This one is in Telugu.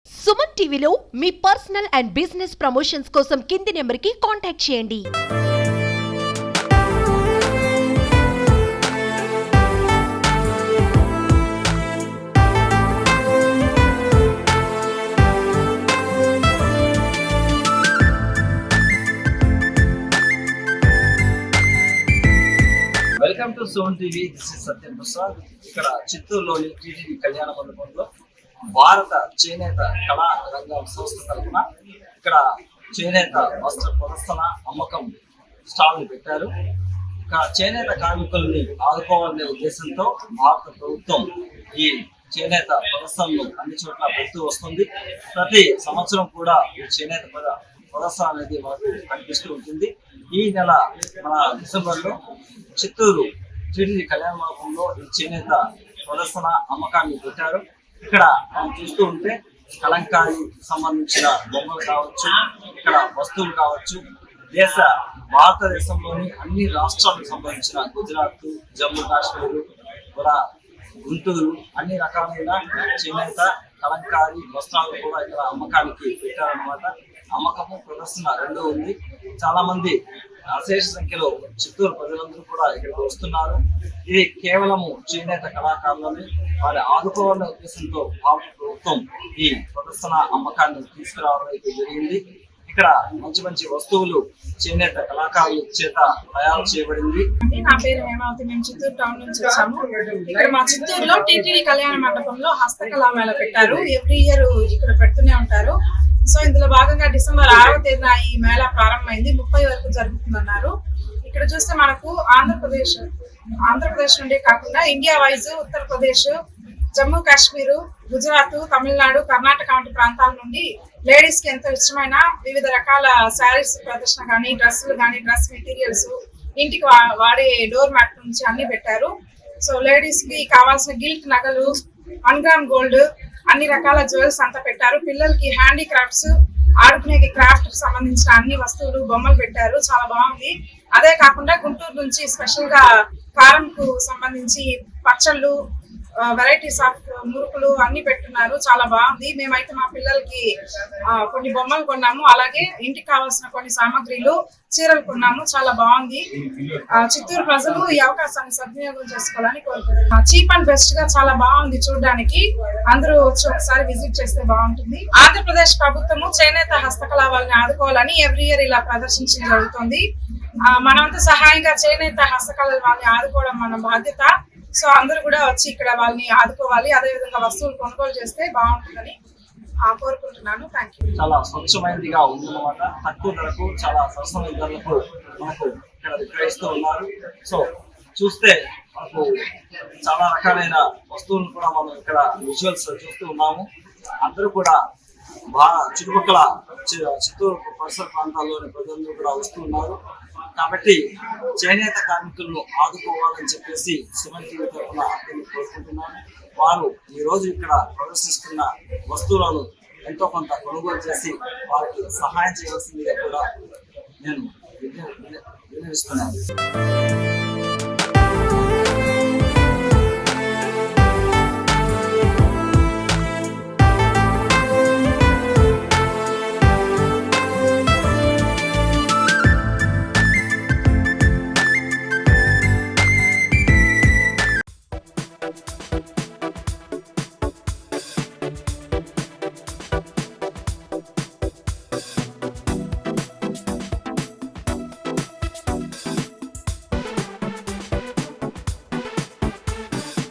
సుమన్ టీవీలో మీ పర్సనల్ అండ్ బిజినెస్ ప్రమోషన్స్ కోసం కింది నెంబర్కి కాంటాక్ట్ చేయండి. వెల్కమ్ టు సోన్ TV. This is Satyam Prasad. ఇక్కడ చిత్తూరులోని టీటీడీ కళ్యాణ మండపంలో భారత చేనేత కళా రంగం సంస్థ తరఫున ఇక్కడ చేనేత వస్త్ర ప్రదర్శన అమ్మకం స్టాల్ పెట్టారు. ఇక్కడ చేనేత కార్మికుల్ని ఆదుకోవాలనే ఉద్దేశంతో భారత ప్రభుత్వం ఈ చేనేత ప్రదర్శనలు అన్ని చోట్ల పెడుతూ వస్తుంది. ప్రతి సంవత్సరం కూడా ఈ చేనేత ప్రదర్శన అనేది మనకు కనిపిస్తూ ఉంటుంది. ఈ నెల మన డిసెంబర్లో చిత్తూరు టీటీడీ కళ్యాణ మండపంలో ఈ చేనేత ప్రదర్శన అమ్మకాన్ని పెట్టారు. ఇక్కడ మనం చూస్తూ ఉంటే కలంకారీ సంబంధించిన బొమ్మలు కావచ్చు, ఇక్కడ వస్తువులు కావచ్చు, భారతదేశంలోని అన్ని రాష్ట్రాలకు సంబంధించిన గుజరాత్, జమ్మూ కాశ్మీర్, కూడా గుంటూరు అన్ని రకాలైన చేనేత కలంకారీ వస్త్రాలు కూడా ఇక్కడ అమ్మకానికి పెట్టారన్నమాట. అమ్మకము ప్రదర్శన రెండూ ఉంది. చాలా మంది అశేష సంఖ్యలో చిత్తూరు ప్రజలందరూ కూడా ఇక్కడికి వస్తున్నారు. ఇది కేవలము చేనేత కళాకారులని వారి ఆదుకోవాలనే ఉద్దేశంతో భారత ప్రభుత్వం ఈ ప్రదర్శన అమ్మకాన్ని తీసుకురావడం జరిగింది. ఇక్కడ మంచి మంచి వస్తువులు చేనేత కళాకారుల చేత తయారు చేయబడింది. నా పేరు హేమావతి. మేము చిత్తూరు టౌన్ నుంచి వచ్చాము. ఇక్కడ మా చిత్తూరులో టీటీడీ కళ్యాణ మండపంలో హస్తకళా మేళ పెట్టారు. ఎవ్రీ ఇయర్ ఇక్కడ పెడుతూనే ఉంటారు. సో ఇందులో భాగంగా డిసెంబర్ 6వ తేదీన ఈ మేళ ప్రారంభమైంది. 30 వరకు జరుగుతుందన్నారు. ఇక్కడ చూస్తే మనకు ఆంధ్రప్రదేశ్ నుండి కాకుండా ఇండియా వైజ్ ఉత్తరప్రదేశ్, జమ్మూ కాశ్మీర్, గుజరాత్, తమిళనాడు, కర్ణాటక వంటి ప్రాంతాల నుండి లేడీస్ కి ఎంతో ఇష్టమైన వివిధ రకాల శారీస్ ప్రదర్శన కానీ, డ్రెస్సులు కానీ, డ్రెస్ మెటీరియల్స్, ఇంటికి వాడే డోర్ మ్యాట్ నుంచి అన్ని పెట్టారు. సో లేడీస్ కి కావాల్సిన గిల్ట్ నగలు, 1 గ్రామ్ గోల్డ్, అన్ని రకాల జ్యువెల్స్ అంతా పెట్టారు. పిల్లలకి హ్యాండీక్రాఫ్ట్స్, ఆడుకునే క్రాఫ్ట్ కి సంబంధించిన అన్ని వస్తువులు, బొమ్మలు పెట్టారు. చాలా బాగుంది. అదే కాకుండా గుంటూరు నుంచి స్పెషల్ గా కారంకు సంబంధించి పచ్చళ్ళు, వెరైటీస్ ఆఫ్ మురుకులు అన్ని పెట్టున్నారు. చాలా బాగుంది. మేమైతే మా పిల్లలకి కొన్ని బొమ్మలు కొన్నాము. అలాగే ఇంటికి కావాల్సిన కొన్ని సామాగ్రిలు, చీరలు కొన్నాము. చాలా బాగుంది. చిత్తూరు ప్రజలు ఈ అవకాశాన్ని సద్వినియోగం చేసుకోవాలని కోరుకుంటున్నాను. చీప్ అండ్ బెస్ట్ గా చాలా బాగుంది చూడడానికి. అందరూ వచ్చి ఒకసారి విజిట్ చేస్తే బాగుంటుంది. ఆంధ్రప్రదేశ్ ప్రభుత్వము చేనేత హస్తకళ వాళ్ళని ఆదుకోవాలని ఎవ్రీ ఇయర్ ఇలా ప్రదర్శించడం జరుగుతుంది. మనంతా సహాయంగా చేనేత హస్తకళ వాళ్ళని ఆదుకోవడం మన బాధ్యత. సో అందరూ కూడా వచ్చి ఇక్కడ వాళ్ళని ఆదుకోవాలి. అదే విధంగా వస్తువులు కొనుగోలు చేస్తే బాగుంటుందని కోరుకుంటున్నాను. Thank you. చాలా స్వచ్ఛమైనదిగా ఉందన్నమాట. తక్కువ ధరకు చాలా సరసమైన ధరలకు మనకు ఇక్కడ విక్రయిస్తూ ఉన్నారు. సో చూస్తే మనకు చాలా రకాలైన వస్తువులను కూడా మనం ఇక్కడ విజువల్స్ చూస్తూ ఉన్నాము. అందరూ కూడా చుట్టుపక్కల చిత్తూరు పరిసర ప్రాంతాల్లోని ప్రజలందరూ కూడా వస్తూ ఉన్నారు. కాబట్టి చేనేత కార్మికులను ఆదుకోవాలని చెప్పేసి సుమన్ టీవీ తరఫున అందరినీ కోరుకుంటున్నాను. వారు ఈ రోజు ఇక్కడ ప్రదర్శిస్తున్న వస్తువులను ఎంతో కొంత కొనుగోలు చేసి వారికి సహాయం చేయాల్సిందిగా కూడా నేను విన్నవిస్తున్నాను.